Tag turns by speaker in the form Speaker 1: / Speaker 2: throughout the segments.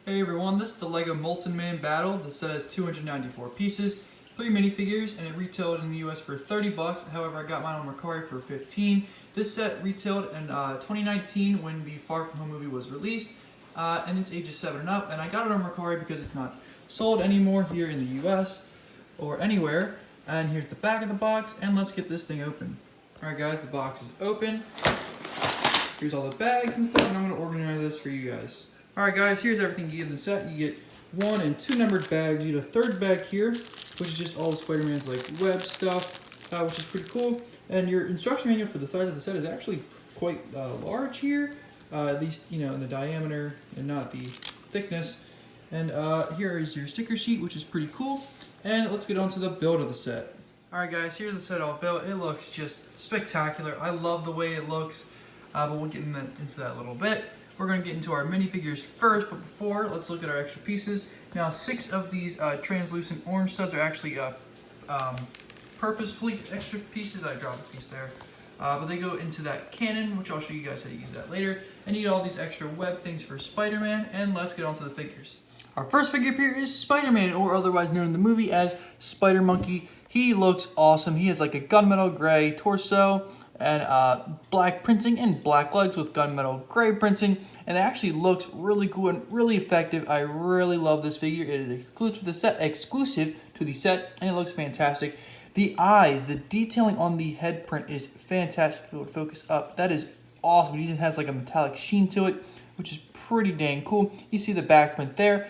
Speaker 1: Hey everyone, this is the LEGO Molten Man Battle. The set has 294 pieces, 3 minifigures, and it retailed in the US for 30 bucks. However, I got mine on Mercari for 15. This set retailed in 2019 when the Far From Home movie was released, and it's ages 7 and up. And I got it on Mercari because it's not sold anymore here in the US or anywhere. And here's the back of the box, and let's get this thing open. Alright guys, the box is open. Here's all the bags and stuff, and I'm going to organize this for you guys. Alright guys, here's everything you get in the set. You get 1 and 2 numbered bags. You get a third bag here, which is just all the Spider-Man's like web stuff, which is pretty cool. And your instruction manual for the size of the set is actually quite large here, at least in the diameter and not the thickness. And here is your sticker sheet, which is pretty cool. And let's get on to the build of the set. Alright guys, here's the set all built. It looks just spectacular. I love the way it looks, but we'll get into that a little bit. We're going to get into our minifigures first, but before, let's look at our extra pieces. Now, 6 of these translucent orange studs are actually purposefully extra pieces. I dropped a piece there. But they go into that cannon, which I'll show you guys how to use that later. And you get all these extra web things for Spider-Man, and let's get on to the figures. Our first figure here is Spider-Man, or otherwise known in the movie as Spider-Monkey. He looks awesome. He has like a gunmetal gray torso, and black printing and black legs with gunmetal gray printing, and it actually looks really cool and really effective. I really love this figure. It is exclusive to the set, and it looks fantastic. The eyes, the detailing on the head print is fantastic. If it would focus up, that is awesome. It even has like a metallic sheen to it, which is pretty dang cool. You see the back print there.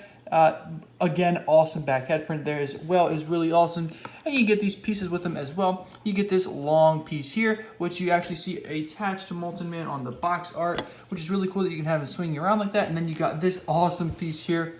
Speaker 1: Again, awesome back head print there as well, is really awesome. And you get these pieces with them as well. You get this long piece here, which you actually see attached to Molten Man on the box art, which is really cool that you can have him swinging around like that. And then you got this awesome piece here,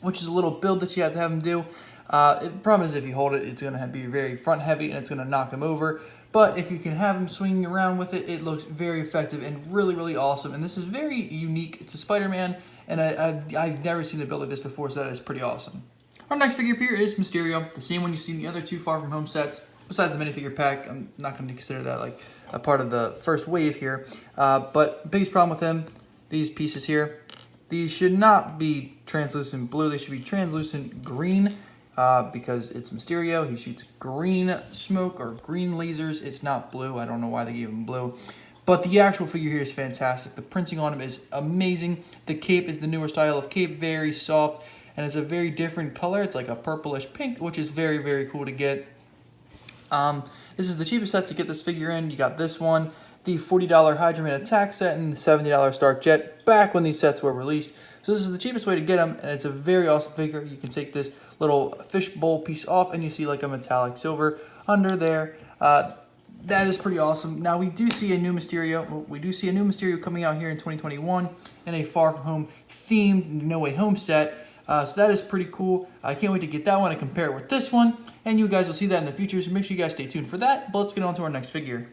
Speaker 1: which is a little build that you have to have him do. The problem is if you hold it, it's going to be very front heavy and it's going to knock him over. But if you can have him swinging around with it, it looks very effective and really, really awesome. And this is very unique to Spider-Man, and I've never seen a build like this before, so that is pretty awesome. Our next figure here is Mysterio, the same one you see in the other 2 Far From Home sets, besides the minifigure pack. I'm not going to consider that like a part of the first wave here. But biggest problem with him, these pieces here, these should not be translucent blue, they should be translucent green. Because it's Mysterio, he shoots green smoke or green lasers. It's not blue. I don't know why they gave him blue. But the actual figure here is fantastic. The printing on him is amazing. The cape is the newer style of cape, very soft, and it's a very different color. It's like a purplish pink, which is very, very cool to get. This is the cheapest set to get this figure in. You got this one, the $40 Hydra Man Attack set, and the $70 Stark Jet back when these sets were released. So this is the cheapest way to get them, and it's a very awesome figure. You can take this little fishbowl piece off, and you see like a metallic silver under there. That is pretty awesome. Now we do see a new Mysterio. Well, we do see a new Mysterio coming out here in 2021 in a Far From Home themed No Way Home set. So that is pretty cool. I can't wait to get that one and compare it with this one. And you guys will see that in the future, so make sure you guys stay tuned for that. But let's get on to our next figure.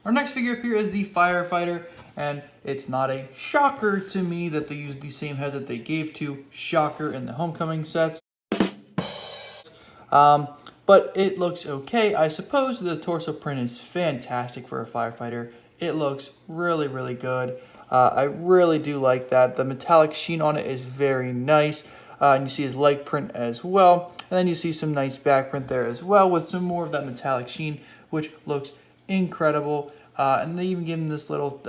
Speaker 1: Our next figure up here is the Firefighter, and it's not a shocker to me that they used the same head that they gave to Shocker in the Homecoming sets. But it looks okay. I suppose the torso print is fantastic for a Firefighter. It looks really, really good. I really do like that. The metallic sheen on it is very nice. And you see his leg print as well. And then you see some nice back print there as well with some more of that metallic sheen, which looks incredible. And they even give him this little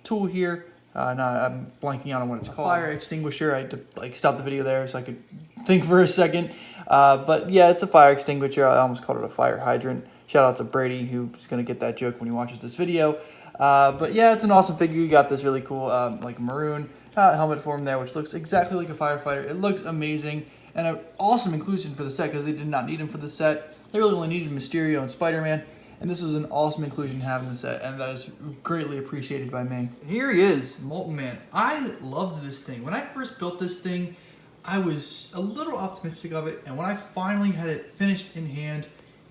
Speaker 1: tool here. Now I'm blanking out on what it's called. Fire extinguisher. I had to like stop the video there so I could think for a second. But yeah, it's a fire extinguisher. I almost called it a fire hydrant. Shout out to Brady, who's going to get that joke when he watches this video. But yeah, it's an awesome figure. You got this really cool like maroon helmet for him there, which looks exactly like a Firefighter. It looks amazing, and an awesome inclusion for the set because they did not need him for the set. They really only needed Mysterio and Spider-Man, and this was an awesome inclusion to have in the set, and that is greatly appreciated by me. And here he is, Molten Man. I loved this thing. When I first built this thing, I was a little optimistic of it, and when I finally had it finished in hand,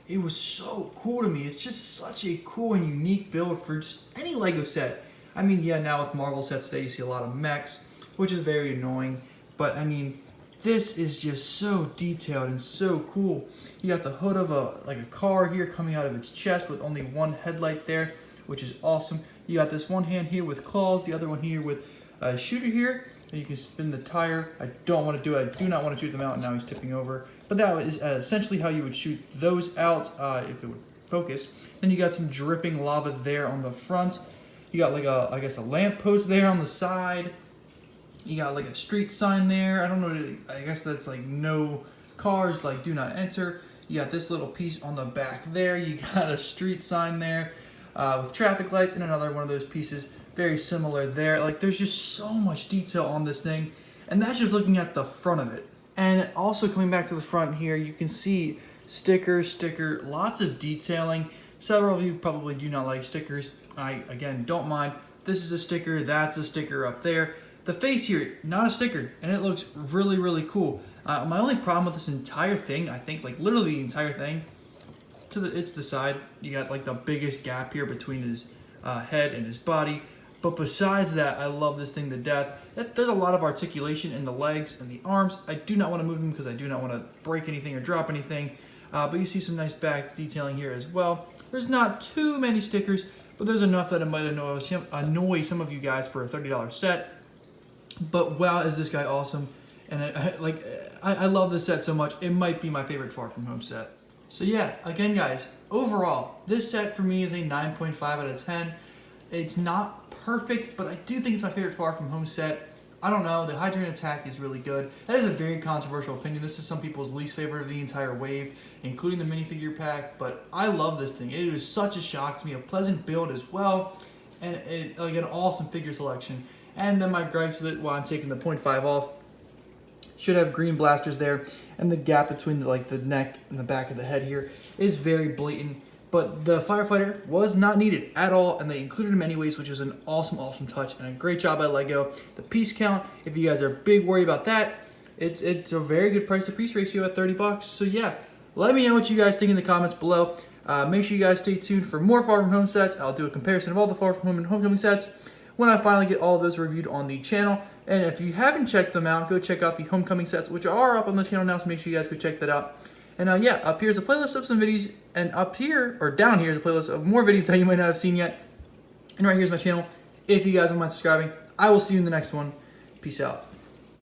Speaker 1: it was so cool to me. It's just such a cool and unique build for just any LEGO set. I mean, yeah, now with Marvel sets today, you see a lot of mechs, which is very annoying. But, I mean, this is just so detailed and so cool. You got the hood of a car here coming out of its chest with only one headlight there, which is awesome. You got this one hand here with claws, the other one here with a shooter here. Then you can spin the tire. I don't want to do it. I do not want to shoot them out. Now he's tipping over. But that is essentially how you would shoot those out if it would focus. Then you got some dripping lava there on the front. You got like I guess a lamp post there on the side. You got like a street sign there. I don't know. I guess that's like no cars, like do not enter. You got this little piece on the back there. You got a street sign there with traffic lights and another one of those pieces. Very similar there. Like there's just so much detail on this thing. And that's just looking at the front of it. And also coming back to the front here, you can see sticker, lots of detailing. Several of you probably do not like stickers. I, again, don't mind. This is a sticker, that's a sticker up there. The face here, not a sticker, and it looks really, really cool. My only problem with this entire thing, I think, like literally the entire thing, it's the side. You got like the biggest gap here between his head and his body. But besides that, I love this thing to death. There's a lot of articulation in the legs and the arms. I do not want to move them because I do not want to break anything or drop anything. But you see some nice back detailing here as well. There's not too many stickers, but there's enough that it might annoy some of you guys for a $30 set. But wow, is this guy awesome. And I love this set so much. It might be my favorite Far From Home set. So yeah, again guys, overall, this set for me is a 9.5 out of 10. It's not perfect, but I do think it's my favorite Far From Home set. I don't know, the hydrant attack is really good. That is a very controversial opinion. This is some people's least favorite of the entire wave, including the minifigure pack, but I love this thing. It was such a shock to me, a pleasant build as well, and like an awesome figure selection. And then my gripes with it, well, I'm taking the 0.5 off. Should have green blasters there, and the gap between the neck and the back of the head here is very blatant. But the Firefighter was not needed at all, and they included him anyways, which is an awesome, awesome touch, and a great job by LEGO. The piece count, if you guys are big worried about that, it's a very good price to piece ratio at 30 bucks. So yeah, let me know what you guys think in the comments below. Make sure you guys stay tuned for more Far From Home sets. I'll do a comparison of all the Far From Home and Homecoming sets when I finally get all of those reviewed on the channel. And if you haven't checked them out, go check out the Homecoming sets, which are up on the channel now, so make sure you guys go check that out. And yeah, up here is a playlist of some videos, and up here, or down here is a playlist of more videos that you might not have seen yet. And right here is my channel. If you guys don't mind subscribing, I will see you in the next one. Peace out.